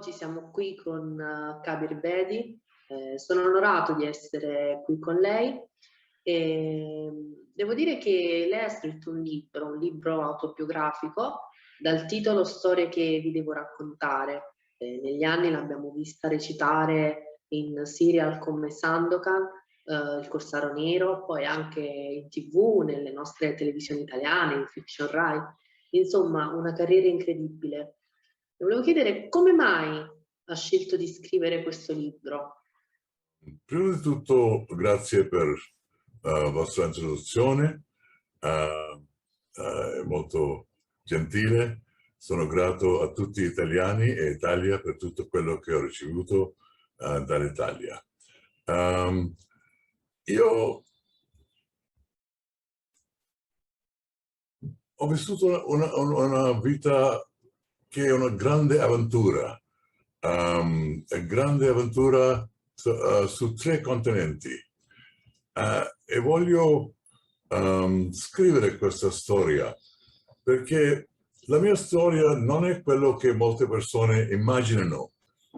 Oggi siamo qui con Kabir Bedi, sono onorato di essere qui con lei e devo dire che lei ha scritto un libro autobiografico dal titolo Storie che vi devo raccontare. Negli anni l'abbiamo vista recitare in serial come Sandokan, Il Corsaro Nero, poi anche in TV, nelle nostre televisioni italiane, in fiction Rai. Insomma, una carriera incredibile. Volevo chiedere come mai ha scelto di scrivere questo libro? Prima di tutto, grazie per la vostra introduzione, è molto gentile. Sono grato a tutti gli italiani e Italia per tutto quello che ho ricevuto dall'Italia. Io ho vissuto una vita che è una grande avventura su 3 continenti e voglio scrivere questa storia perché la mia storia non è quello che molte persone immaginano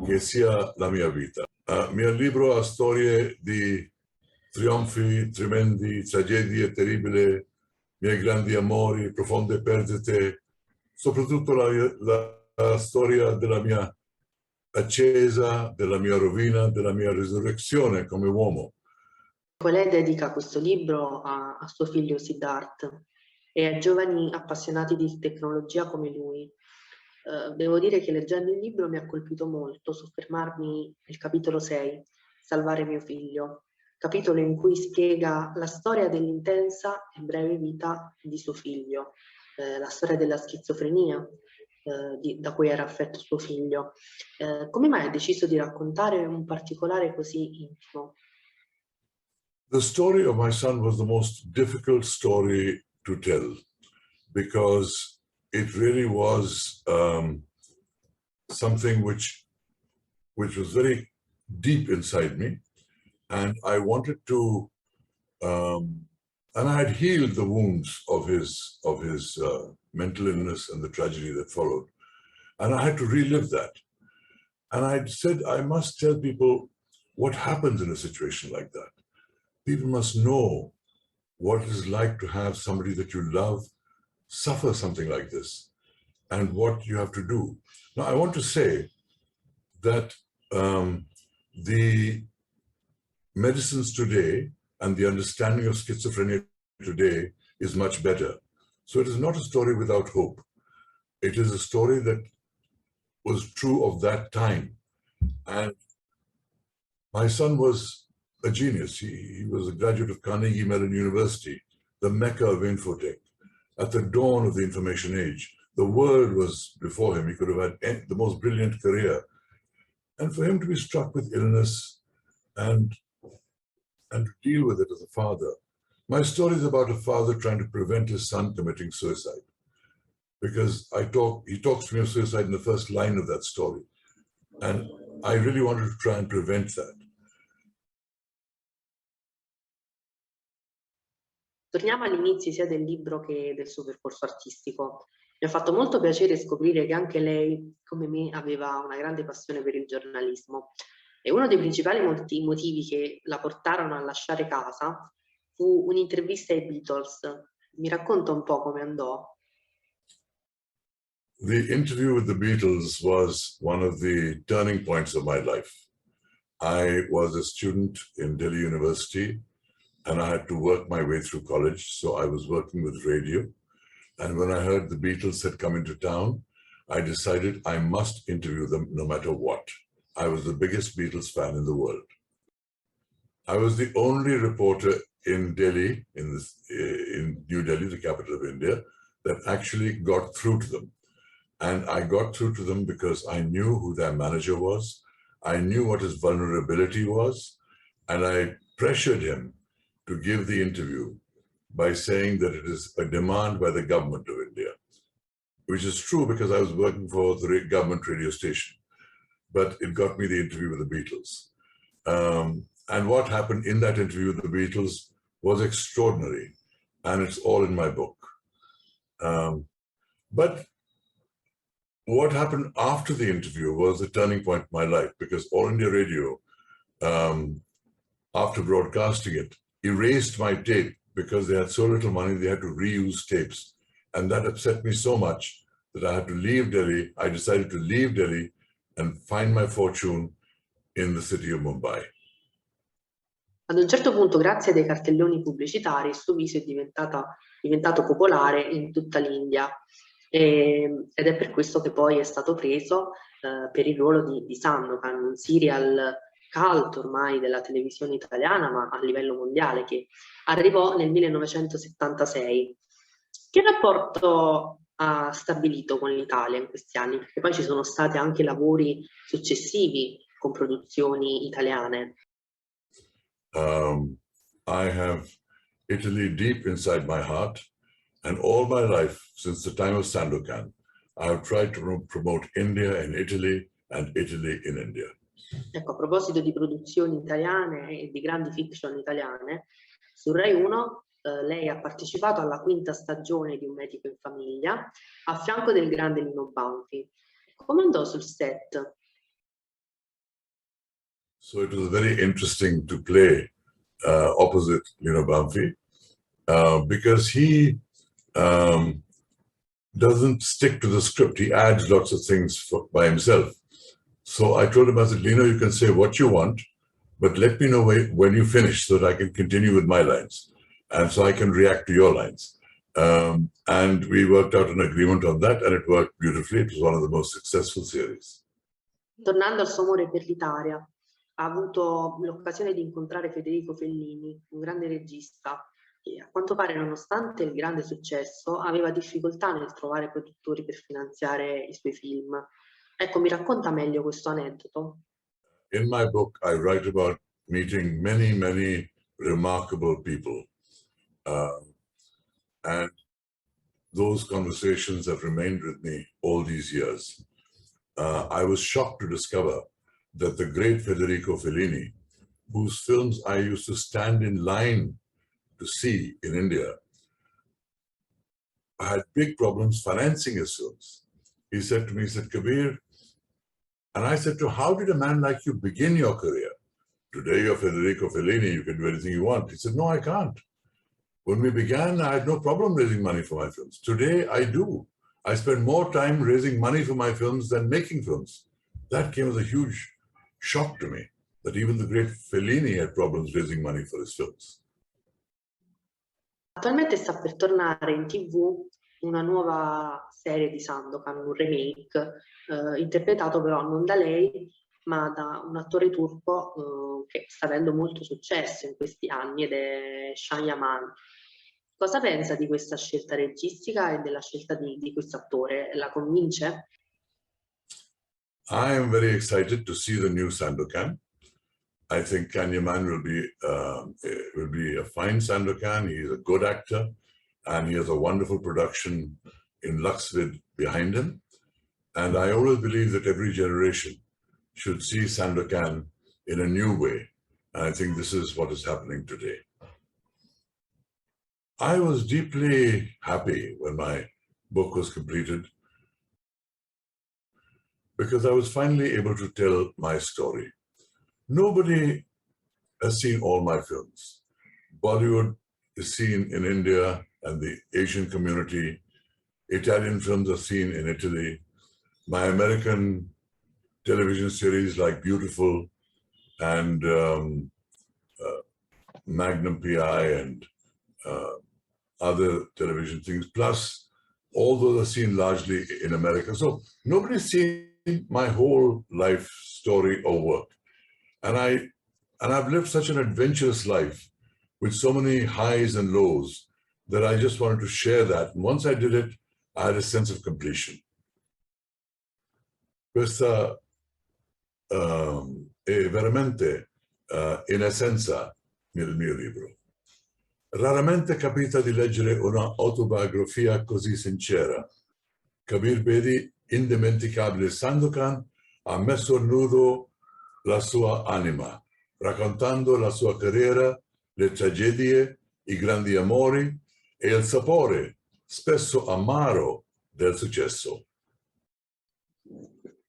che sia la mia vita. Il mio libro ha storie di trionfi tremendi, tragedie terribili, miei grandi amori, profonde perdite, soprattutto la storia della mia ascesa, della mia rovina, della mia risurrezione come uomo. Lei dedica questo libro a suo figlio Siddharth e a giovani appassionati di tecnologia come lui. Devo dire che leggendo il libro mi ha colpito molto soffermarmi nel capitolo 6, Salvare mio figlio, capitolo in cui spiega la storia dell'intensa e breve vita di suo figlio, la storia della schizofrenia da cui era affetto suo figlio. Come mai ha deciso di raccontare un particolare così intimo? The story of my son was the most difficult story to tell because it really was something which was very deep inside me, and I wanted to, and I had healed the wounds of his mental illness and the tragedy that followed, and I had to relive that. And I said, I must tell people what happens in a situation like that. People must know what it is like to have somebody that you love suffer something like this and what you have to do. Now, I want to say that the medicines today and the understanding of schizophrenia today is much better. So it is not a story without hope. It is a story that was true of that time. And my son was a genius. He was a graduate of Carnegie Mellon University, the mecca of infotech. At the dawn of the information age, the world was before him. He could have had the most brilliant career. And for him to be struck with illness and to deal with it as a father. My story is about a father trying to prevent his son committing suicide. Because he talks to me of suicide in the first line of that story. And I really wanted to try and prevent that. Torniamo agli inizi sia del libro che del suo percorso artistico. Mi ha fatto molto piacere scoprire che anche lei, come me, aveva una grande passione per il giornalismo. E uno dei principali motivi che la portarono a lasciare casa fu un'intervista ai Beatles. Mi racconta un po' come andò? The interview with the Beatles was one of the turning points of my life. I was a student in Delhi University and I had to work my way through college, so I was working with radio. And when I heard the Beatles had come into town, I decided I must interview them no matter what. I was the biggest Beatles fan in the world. I was the only reporter in Delhi, in New Delhi, the capital of India, that actually got through to them. And I got through to them because I knew who their manager was, I knew what his vulnerability was, and I pressured him to give the interview by saying that it is a demand by the government of India, which is true because I was working for the government radio station, but it got me the interview with the Beatles. And what happened in that interview with the Beatles was extraordinary, and it's all in my book. But what happened after the interview was the turning point in my life, because All India Radio, after broadcasting it, erased my tape because they had so little money, they had to reuse tapes. And that upset me so much that I had to leave Delhi. I decided to leave Delhi and find my fortune in the city of Mumbai. Ad un certo punto, grazie a dei cartelloni pubblicitari, il suo viso è diventato popolare in tutta l'India. Ed è per questo che poi è stato preso per il ruolo di Sandokan, un serial cult ormai della televisione italiana, ma a livello mondiale, che arrivò nel 1976. Che rapporto ha stabilito con l'Italia in questi anni? Perché poi ci sono stati anche lavori successivi con produzioni italiane. I have Italy deep inside my heart, and all my life, since the time of Sandokan, I have tried to promote India in Italy and Italy in India. Ecco, a proposito di produzioni italiane e di grandi fiction italiane, su Rai 1 lei ha partecipato alla 5ª stagione di Un Medico in Famiglia, a fianco del grande Lino Banfi. Come andò sul set? So it was very interesting to play opposite Lino Banfi because he doesn't stick to the script. He adds lots of things by himself. So I told him, I said, Lino, you can say what you want, but let me know when you finish so that I can continue with my lines. And so I can react to your lines. And we worked out an agreement on that, and it worked beautifully. It was one of the most successful series. Tornando al suo amore per l'Italia, ha avuto l'occasione di incontrare Federico Fellini, un grande regista, e a quanto pare, nonostante il grande successo, aveva difficoltà nel trovare produttori per finanziare i suoi film. Ecco, mi racconta meglio questo aneddoto? In my book, I write about meeting many, many remarkable people. And those conversations have remained with me all these years. I was shocked to discover that the great Federico Fellini, whose films I used to stand in line to see in India, had big problems financing his films. He said to me, he said, Kabir, and I said to him, how did a man like you begin your career? Today you're Federico Fellini, you can do anything you want. He said, no, I can't. When we began, I had no problem raising money for my films. Today, I do. I spend more time raising money for my films than making films. That came as a huge shock to me, that even the great Fellini had problems raising money for his films. Attualmente sta per tornare in TV una nuova serie di Sandokan, un remake, interpretato però non da lei, ma da un attore turco che sta avendo molto successo in questi anni, ed è Yaman. Cosa pensa di questa scelta registica e della scelta di questo attore? La convince? I am very excited to see the new Sandokan. I think Yaman will be a fine Sandokan. He is a good actor, and he has a wonderful production in Luxvid behind him. And I always believe that every generation should see Sandokan in a new way. And I think this is what is happening today. I was deeply happy when my book was completed because I was finally able to tell my story. Nobody has seen all my films. Bollywood is seen in India and the Asian community. Italian films are seen in Italy. My American television series like Beautiful and Magnum PI and other television things, plus all those are seen largely in America. So nobody's seen my whole life story or work. And I've lived such an adventurous life with so many highs and lows that I just wanted to share that. And once I did it, I had a sense of completion. Questa è veramente in essenza nel mio libro. Raramente capita di leggere una autobiografia così sincera. Kabir Bedi, indimenticabile Sandokan, ha messo a nudo la sua anima, raccontando la sua carriera, le tragedie, i grandi amori e il sapore, spesso amaro, del successo.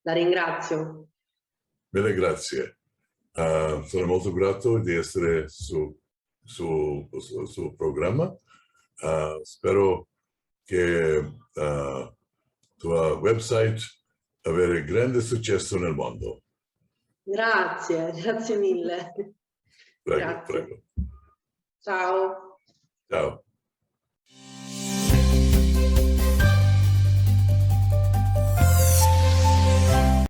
La ringrazio. Mille grazie. Sono molto grato di essere sul programma. Spero che tua website avere grande successo nel mondo. Grazie, grazie mille. Prego, Grazie. prego. Ciao. Ciao.